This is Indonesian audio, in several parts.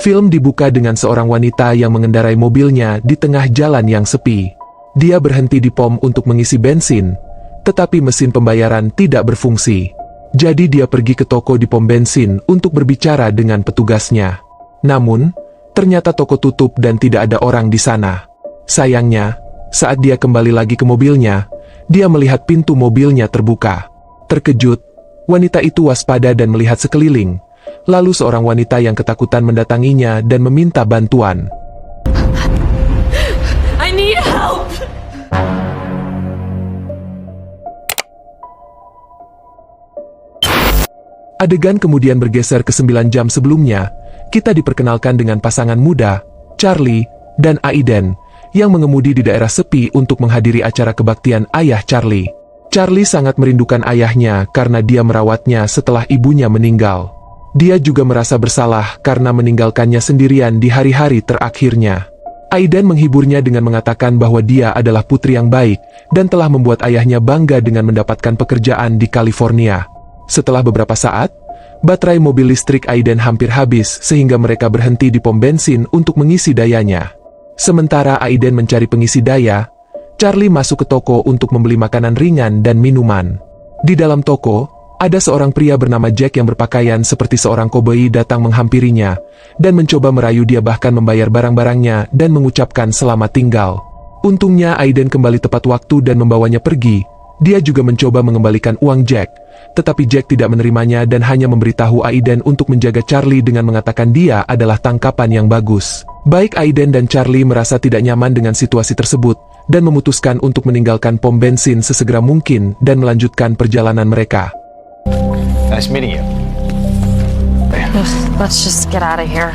Film dibuka dengan seorang wanita yang mengendarai mobilnya di tengah jalan yang sepi. Dia berhenti di pom untuk mengisi bensin, tetapi mesin pembayaran tidak berfungsi. Jadi dia pergi ke toko di pom bensin untuk berbicara dengan petugasnya. Namun, ternyata toko tutup dan tidak ada orang di sana. Sayangnya, saat dia kembali lagi ke mobilnya, dia melihat pintu mobilnya terbuka. Terkejut, wanita itu waspada dan melihat sekeliling. Lalu seorang wanita yang ketakutan mendatanginya dan meminta bantuan. I need help! Adegan kemudian bergeser ke 9 jam sebelumnya. Kita diperkenalkan dengan pasangan muda, Charlie dan Aiden, yang mengemudi di daerah sepi untuk menghadiri acara kebaktian ayah Charlie. Charlie sangat merindukan ayahnya karena dia merawatnya setelah ibunya meninggal. Dia juga merasa bersalah karena meninggalkannya sendirian di hari-hari terakhirnya. Aiden menghiburnya dengan mengatakan bahwa dia adalah putri yang baik dan telah membuat ayahnya bangga dengan mendapatkan pekerjaan di California. Setelah beberapa saat, baterai mobil listrik Aiden hampir habis sehingga mereka berhenti di pom bensin untuk mengisi dayanya. Sementara Aiden mencari pengisi daya, Charlie masuk ke toko untuk membeli makanan ringan dan minuman. Di dalam toko, ada seorang pria bernama Jack yang berpakaian seperti seorang koboi datang menghampirinya, dan mencoba merayu dia bahkan membayar barang-barangnya dan mengucapkan selamat tinggal. Untungnya Aiden kembali tepat waktu dan membawanya pergi. Dia juga mencoba mengembalikan uang Jack, tetapi Jack tidak menerimanya dan hanya memberitahu Aiden untuk menjaga Charlie dengan mengatakan dia adalah tangkapan yang bagus. Baik Aiden dan Charlie merasa tidak nyaman dengan situasi tersebut, dan memutuskan untuk meninggalkan pom bensin sesegera mungkin dan melanjutkan perjalanan mereka. Nice meeting you. Let's just get out of here.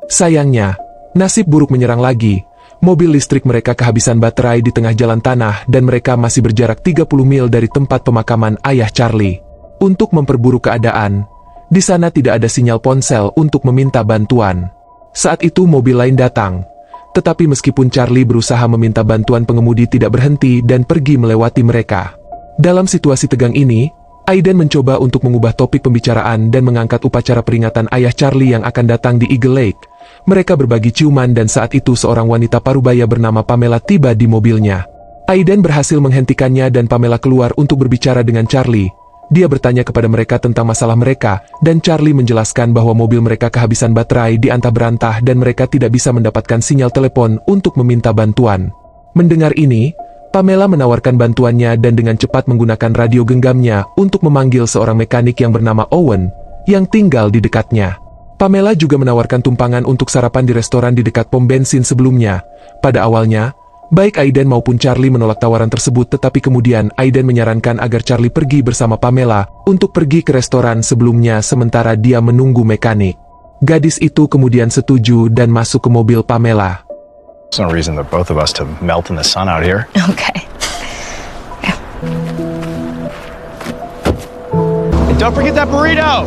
Sayangnya, nasib buruk menyerang lagi. Mobil listrik mereka kehabisan baterai di tengah jalan tanah dan mereka masih berjarak 30 mil dari tempat pemakaman ayah Charlie. Untuk memperburuk keadaan, di sana tidak ada sinyal ponsel untuk meminta bantuan. Saat itu mobil lain datang. Tetapi meskipun Charlie berusaha meminta bantuan, pengemudi tidak berhenti dan pergi melewati mereka. Dalam situasi tegang ini, Aiden mencoba untuk mengubah topik pembicaraan dan mengangkat upacara peringatan ayah Charlie yang akan datang di Eagle Lake. Mereka berbagi ciuman dan saat itu seorang wanita parubaya bernama Pamela tiba di mobilnya. Aiden berhasil menghentikannya dan Pamela keluar untuk berbicara dengan Charlie. Dia bertanya kepada mereka tentang masalah mereka, dan Charlie menjelaskan bahwa mobil mereka kehabisan baterai di antah berantah dan mereka tidak bisa mendapatkan sinyal telepon untuk meminta bantuan. Mendengar ini, Pamela menawarkan bantuannya dan dengan cepat menggunakan radio genggamnya untuk memanggil seorang mekanik yang bernama Owen, yang tinggal di dekatnya. Pamela juga menawarkan tumpangan untuk sarapan di restoran di dekat pom bensin sebelumnya. Pada awalnya, baik Aiden maupun Charlie menolak tawaran tersebut, tetapi kemudian Aiden menyarankan agar Charlie pergi bersama Pamela untuk pergi ke restoran sebelumnya sementara dia menunggu mekanik. Gadis itu kemudian setuju dan masuk ke mobil Pamela. There's no reason for both of us to melt in the sun out here. Okay. And don't forget that burrito!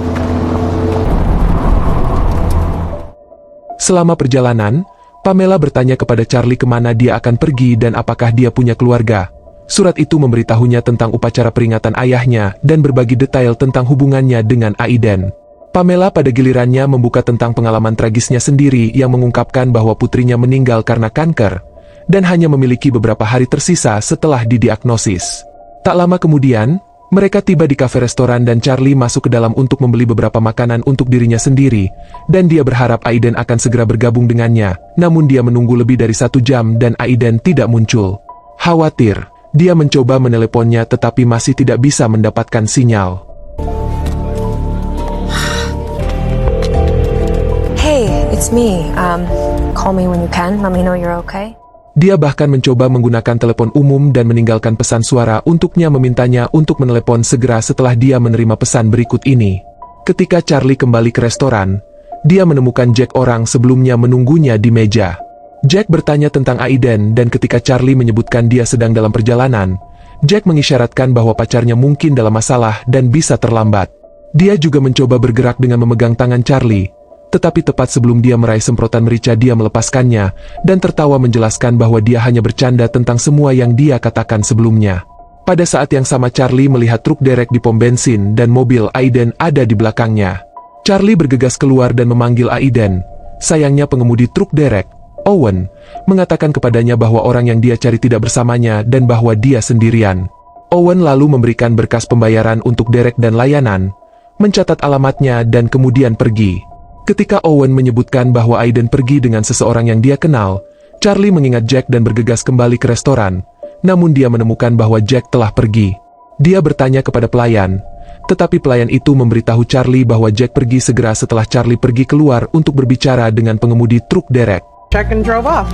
Selama perjalanan, Pamela bertanya kepada Charlie kemana dia akan pergi dan apakah dia punya keluarga. Surat itu memberitahunya tentang upacara peringatan ayahnya dan berbagi detail tentang hubungannya dengan Aiden. Pamela pada gilirannya membuka tentang pengalaman tragisnya sendiri yang mengungkapkan bahwa putrinya meninggal karena kanker, dan hanya memiliki beberapa hari tersisa setelah didiagnosis. Tak lama kemudian, mereka tiba di kafe restoran dan Charlie masuk ke dalam untuk membeli beberapa makanan untuk dirinya sendiri, dan dia berharap Aiden akan segera bergabung dengannya, namun dia menunggu lebih dari 1 jam dan Aiden tidak muncul. Khawatir, dia mencoba meneleponnya tetapi masih tidak bisa mendapatkan sinyal. Hey, it's me. Call me when you can. Let me know you're okay. Dia bahkan mencoba menggunakan telepon umum dan meninggalkan pesan suara untuknya memintanya untuk menelepon segera setelah dia menerima pesan berikut ini. Ketika Charlie kembali ke restoran, dia menemukan Jack orang sebelumnya menunggunya di meja. Jack bertanya tentang Aiden dan ketika Charlie menyebutkan dia sedang dalam perjalanan, Jack mengisyaratkan bahwa pacarnya mungkin dalam masalah dan bisa terlambat. Dia juga mencoba bergerak dengan memegang tangan Charlie, tetapi tepat sebelum dia meraih semprotan merica dia melepaskannya, dan tertawa menjelaskan bahwa dia hanya bercanda tentang semua yang dia katakan sebelumnya. Pada saat yang sama Charlie melihat truk derek di pom bensin dan mobil Aiden ada di belakangnya. Charlie bergegas keluar dan memanggil Aiden. Sayangnya pengemudi truk derek, Owen, mengatakan kepadanya bahwa orang yang dia cari tidak bersamanya dan bahwa dia sendirian. Owen lalu memberikan berkas pembayaran untuk derek dan layanan, mencatat alamatnya dan kemudian pergi. Ketika Owen menyebutkan bahwa Aiden pergi dengan seseorang yang dia kenal, Charlie mengingat Jack dan bergegas kembali ke restoran, namun dia menemukan bahwa Jack telah pergi. Dia bertanya kepada pelayan, tetapi pelayan itu memberitahu Charlie bahwa Jack pergi segera setelah Charlie pergi keluar untuk berbicara dengan pengemudi truk derek. Check and drove off.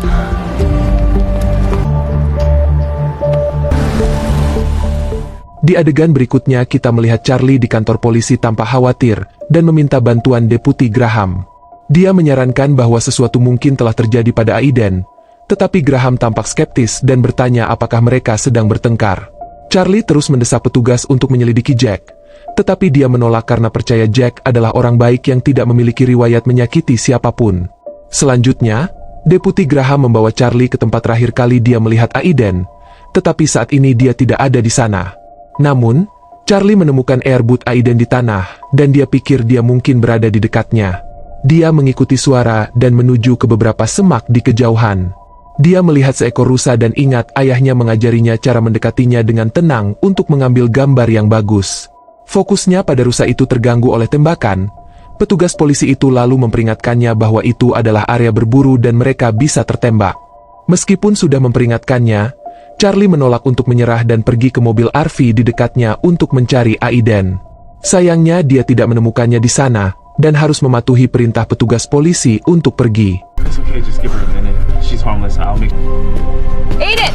Di adegan berikutnya kita melihat Charlie di kantor polisi tanpa khawatir dan meminta bantuan Deputi Graham. Dia menyarankan bahwa sesuatu mungkin telah terjadi pada Aiden, tetapi Graham tampak skeptis dan bertanya apakah mereka sedang bertengkar. Charlie terus mendesak petugas untuk menyelidiki Jack, tetapi dia menolak karena percaya Jack adalah orang baik yang tidak memiliki riwayat menyakiti siapapun. Selanjutnya, Deputi Graham membawa Charlie ke tempat terakhir kali dia melihat Aiden, tetapi saat ini dia tidak ada di sana. Namun, Charlie menemukan airboot Aiden di tanah, dan dia pikir dia mungkin berada di dekatnya. Dia mengikuti suara dan menuju ke beberapa semak di kejauhan. Dia melihat seekor rusa dan ingat ayahnya mengajarinya cara mendekatinya dengan tenang untuk mengambil gambar yang bagus. Fokusnya pada rusa itu terganggu oleh tembakan. Petugas polisi itu lalu memperingatkannya bahwa itu adalah area berburu dan mereka bisa tertembak. Meskipun sudah memperingatkannya, Charlie menolak untuk menyerah dan pergi ke mobil RV di dekatnya untuk mencari Aiden. Sayangnya dia tidak menemukannya di sana, dan harus mematuhi perintah petugas polisi untuk pergi. It's okay, just give her a minute. She's harmless. I'll make... Aiden!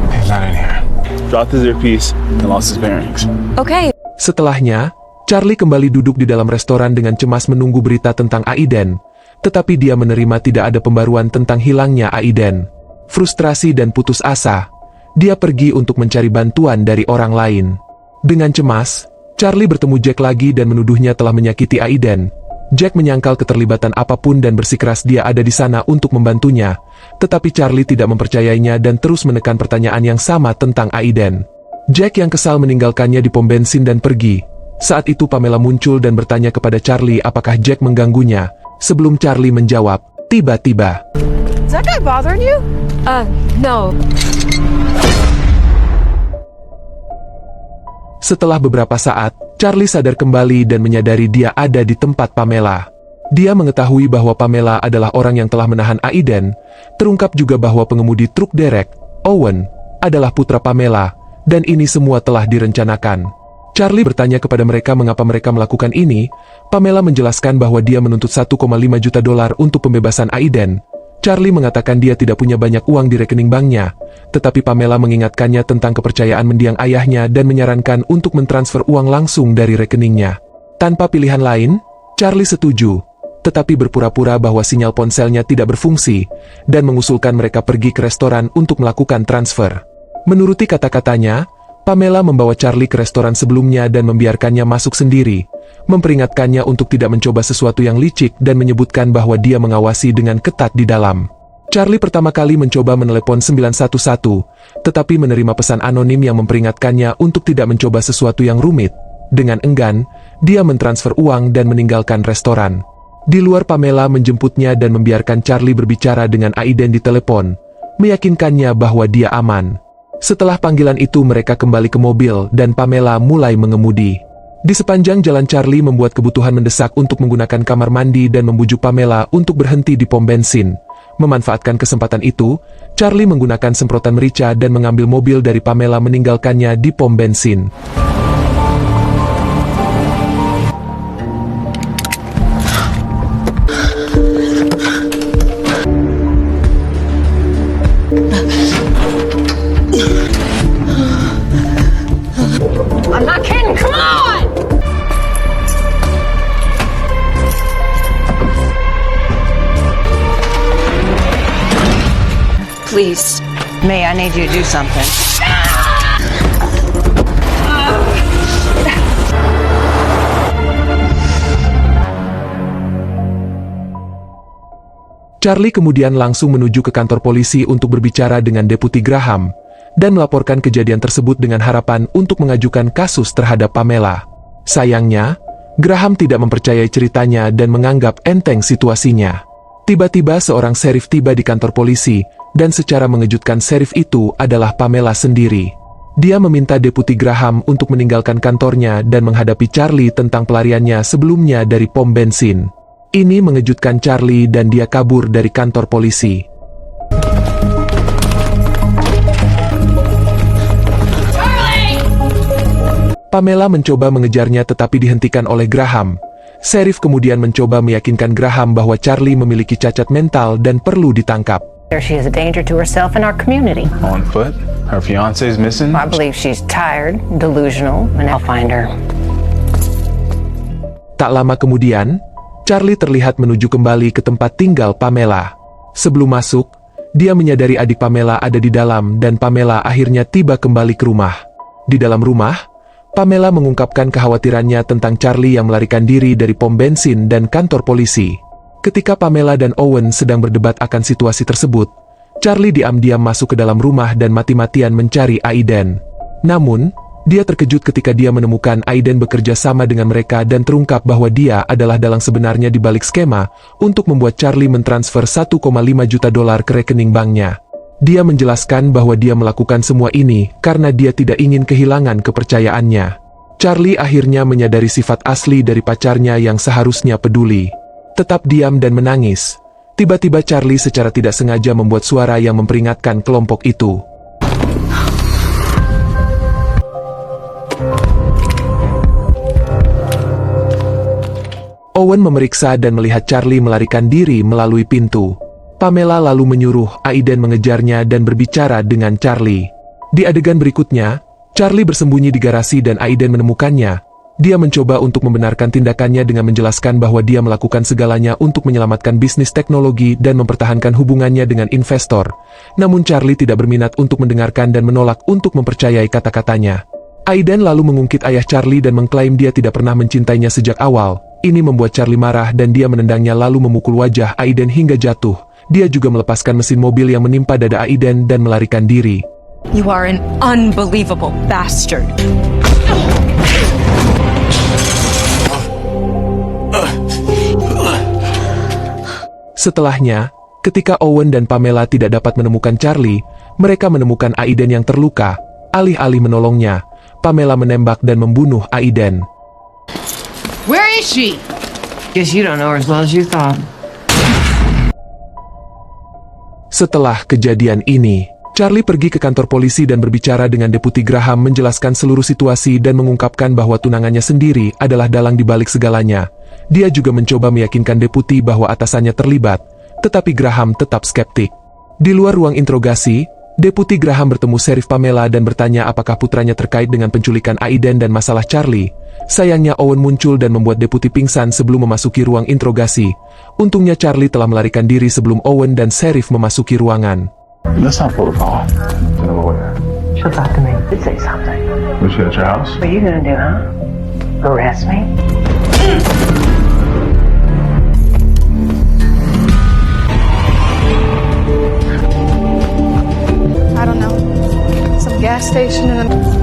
He's not in here. Dropped his earpiece and lost his bearings. Okay. Setelahnya, Charlie kembali duduk di dalam restoran dengan cemas menunggu berita tentang Aiden, tetapi dia menerima tidak ada pembaruan tentang hilangnya Aiden. Frustrasi dan putus asa, dia pergi untuk mencari bantuan dari orang lain. Dengan cemas, Charlie bertemu Jack lagi dan menuduhnya telah menyakiti Aiden. Jack menyangkal keterlibatan apapun dan bersikeras dia ada di sana untuk membantunya, tetapi Charlie tidak mempercayainya dan terus menekan pertanyaan yang sama tentang Aiden. Jack yang kesal meninggalkannya di pom bensin dan pergi. Saat itu Pamela muncul dan bertanya kepada Charlie apakah Jack mengganggunya. Sebelum Charlie menjawab, tiba-tiba. Is that guy bothering you? No. Setelah beberapa saat, Charlie sadar kembali dan menyadari dia ada di tempat Pamela. Dia mengetahui bahwa Pamela adalah orang yang telah menahan Aiden. Terungkap juga bahwa pengemudi truk derek, Owen, adalah putra Pamela, dan ini semua telah direncanakan. Charlie bertanya kepada mereka mengapa mereka melakukan ini. Pamela menjelaskan bahwa dia menuntut $1,5 juta untuk pembebasan Aiden. Charlie mengatakan dia tidak punya banyak uang di rekening banknya, tetapi Pamela mengingatkannya tentang kepercayaan mendiang ayahnya dan menyarankan untuk mentransfer uang langsung dari rekeningnya. Tanpa pilihan lain, Charlie setuju, tetapi berpura-pura bahwa sinyal ponselnya tidak berfungsi, dan mengusulkan mereka pergi ke restoran untuk melakukan transfer. Menuruti kata-katanya, Pamela membawa Charlie ke restoran sebelumnya dan membiarkannya masuk sendiri, memperingatkannya untuk tidak mencoba sesuatu yang licik dan menyebutkan bahwa dia mengawasi dengan ketat di dalam. Charlie pertama kali mencoba menelepon 911, tetapi menerima pesan anonim yang memperingatkannya untuk tidak mencoba sesuatu yang rumit. Dengan enggan, dia mentransfer uang dan meninggalkan restoran. Di luar Pamela menjemputnya dan membiarkan Charlie berbicara dengan Aiden di telepon, meyakinkannya bahwa dia aman. Setelah panggilan itu mereka kembali ke mobil dan Pamela mulai mengemudi. Di sepanjang jalan Charlie membuat kebutuhan mendesak untuk menggunakan kamar mandi dan membujuk Pamela untuk berhenti di pom bensin. Memanfaatkan kesempatan itu, Charlie menggunakan semprotan merica dan mengambil mobil dari Pamela meninggalkannya di pom bensin. I'm not kidding, come on! Please. May, I need you to do something. Charlie kemudian langsung menuju ke kantor polisi untuk berbicara dengan Deputi Graham, dan melaporkan kejadian tersebut dengan harapan untuk mengajukan kasus terhadap Pamela. Sayangnya, Graham tidak mempercayai ceritanya dan menganggap enteng situasinya. Tiba-tiba seorang serif tiba di kantor polisi, dan secara mengejutkan serif itu adalah Pamela sendiri. Dia meminta Deputi Graham untuk meninggalkan kantornya dan menghadapi Charlie tentang pelariannya sebelumnya dari pom bensin. Ini mengejutkan Charlie dan dia kabur dari kantor polisi. Pamela mencoba mengejarnya tetapi dihentikan oleh Graham. Serif kemudian mencoba meyakinkan Graham bahwa Charlie memiliki cacat mental dan perlu ditangkap. She is a danger to herself and our community. On foot? Her fiance's missing? I believe she's tired, delusional, and I'll find her. Tak lama kemudian, Charlie terlihat menuju kembali ke tempat tinggal Pamela. Sebelum masuk, dia menyadari adik Pamela ada di dalam dan Pamela akhirnya tiba kembali ke rumah. Di dalam rumah, Pamela mengungkapkan kekhawatirannya tentang Charlie yang melarikan diri dari pom bensin dan kantor polisi. Ketika Pamela dan Owen sedang berdebat akan situasi tersebut, Charlie diam-diam masuk ke dalam rumah dan mati-matian mencari Aiden. Namun, dia terkejut ketika dia menemukan Aiden bekerja sama dengan mereka dan terungkap bahwa dia adalah dalang sebenarnya di balik skema untuk membuat Charlie mentransfer $1,5 juta ke rekening banknya. Dia menjelaskan bahwa dia melakukan semua ini karena dia tidak ingin kehilangan kepercayaannya. Charlie akhirnya menyadari sifat asli dari pacarnya yang seharusnya peduli. Tetap diam dan menangis. Tiba-tiba Charlie secara tidak sengaja membuat suara yang memperingatkan kelompok itu. Owen memeriksa dan melihat Charlie melarikan diri melalui pintu. Pamela lalu menyuruh Aiden mengejarnya dan berbicara dengan Charlie. Di adegan berikutnya, Charlie bersembunyi di garasi dan Aiden menemukannya. Dia mencoba untuk membenarkan tindakannya dengan menjelaskan bahwa dia melakukan segalanya untuk menyelamatkan bisnis teknologi dan mempertahankan hubungannya dengan investor. Namun Charlie tidak berminat untuk mendengarkan dan menolak untuk mempercayai kata-katanya. Aiden lalu mengungkit ayah Charlie dan mengklaim dia tidak pernah mencintainya sejak awal. Ini membuat Charlie marah dan dia menendangnya lalu memukul wajah Aiden hingga jatuh. Dia juga melepaskan mesin mobil yang menimpa dada Aiden dan melarikan diri. You are an unbelievable bastard. Setelahnya, ketika Owen dan Pamela tidak dapat menemukan Charlie, mereka menemukan Aiden yang terluka. Alih-alih menolongnya, Pamela menembak dan membunuh Aiden. Where is she? Guess you don't know her as well as you thought. Setelah kejadian ini, Charlie pergi ke kantor polisi dan berbicara dengan Deputi Graham menjelaskan seluruh situasi dan mengungkapkan bahwa tunangannya sendiri adalah dalang di balik segalanya. Dia juga mencoba meyakinkan Deputi bahwa atasannya terlibat, tetapi Graham tetap skeptik. Di luar ruang interogasi, Deputi Graham bertemu Serif Pamela dan bertanya apakah putranya terkait dengan penculikan Aiden dan masalah Charlie. Sayangnya Owen muncul dan membuat Deputi pingsan sebelum memasuki ruang interogasi. Untungnya Charlie telah melarikan diri sebelum Owen dan Serif memasuki ruangan. That's not protocol. In a lawyer. She'll talk to me. Say something. Was she at your house? What are you gonna do, huh? Arrest me? I don't know. Some gas station and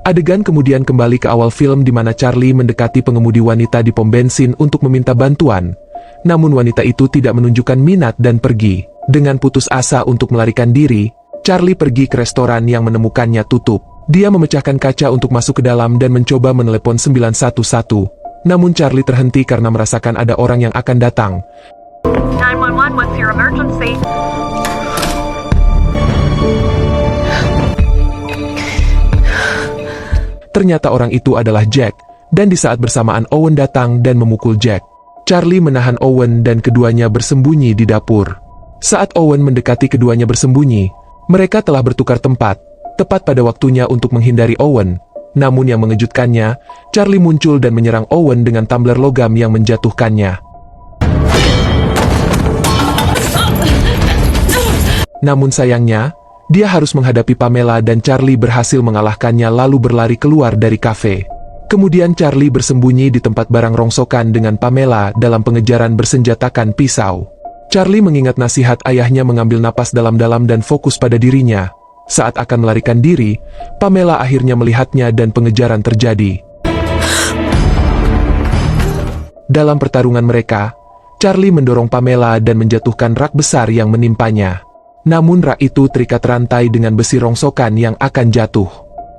Adegan kemudian kembali ke awal film di mana Charlie mendekati pengemudi wanita di pom bensin untuk meminta bantuan. Namun wanita itu tidak menunjukkan minat dan pergi. Dengan putus asa untuk melarikan diri, Charlie pergi ke restoran yang menemukannya tutup. Dia memecahkan kaca untuk masuk ke dalam dan mencoba menelepon 911. Namun Charlie terhenti karena merasakan ada orang yang akan datang. 911, what's your emergency? Ternyata orang itu adalah Jack, dan di saat bersamaan Owen datang dan memukul Jack. Charlie menahan Owen dan keduanya bersembunyi di dapur. Saat Owen mendekati keduanya bersembunyi, mereka telah bertukar tempat, tepat pada waktunya untuk menghindari Owen. Namun yang mengejutkannya, Charlie muncul dan menyerang Owen dengan tumbler logam yang menjatuhkannya. Namun sayangnya, dia harus menghadapi Pamela dan Charlie berhasil mengalahkannya lalu berlari keluar dari kafe. Kemudian Charlie bersembunyi di tempat barang rongsokan dengan Pamela dalam pengejaran bersenjatakan pisau. Charlie mengingat nasihat ayahnya mengambil napas dalam-dalam dan fokus pada dirinya. Saat akan melarikan diri, Pamela akhirnya melihatnya dan pengejaran terjadi. Dalam pertarungan mereka, Charlie mendorong Pamela dan menjatuhkan rak besar yang menimpanya. Namun rak itu terikat rantai dengan besi rongsokan yang akan jatuh.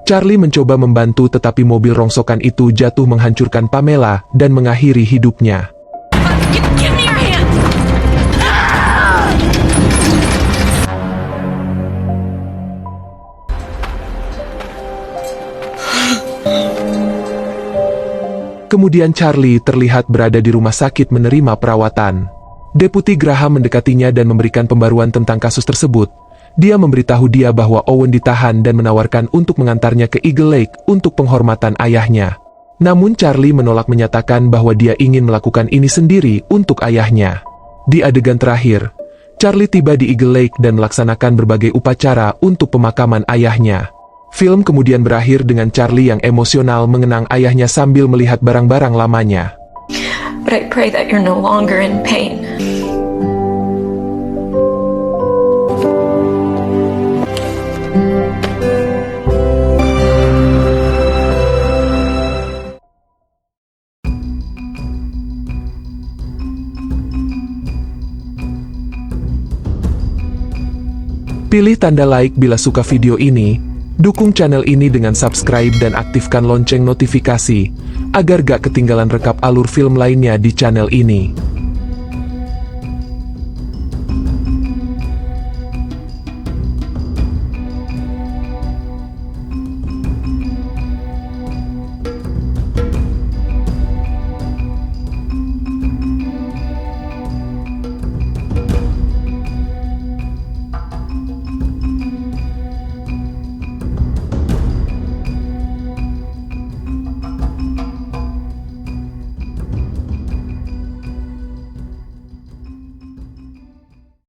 Charlie mencoba membantu tetapi mobil rongsokan itu jatuh menghancurkan Pamela dan mengakhiri hidupnya. Give me your hand! Kemudian Charlie terlihat berada di rumah sakit menerima perawatan. Deputi Graham mendekatinya dan memberikan pembaruan tentang kasus tersebut. Dia memberitahu dia bahwa Owen ditahan dan menawarkan untuk mengantarnya ke Eagle Lake untuk penghormatan ayahnya. Namun Charlie menolak, menyatakan bahwa dia ingin melakukan ini sendiri untuk ayahnya. Di adegan terakhir, Charlie tiba di Eagle Lake dan melaksanakan berbagai upacara untuk pemakaman ayahnya. Film kemudian berakhir dengan Charlie yang emosional mengenang ayahnya sambil melihat barang-barang lamanya. But I pray that you're no longer in pain. Pilih tanda like bila suka video ini, dukung channel ini dengan subscribe dan aktifkan lonceng notifikasi, agar gak ketinggalan rekap alur film lainnya di channel ini.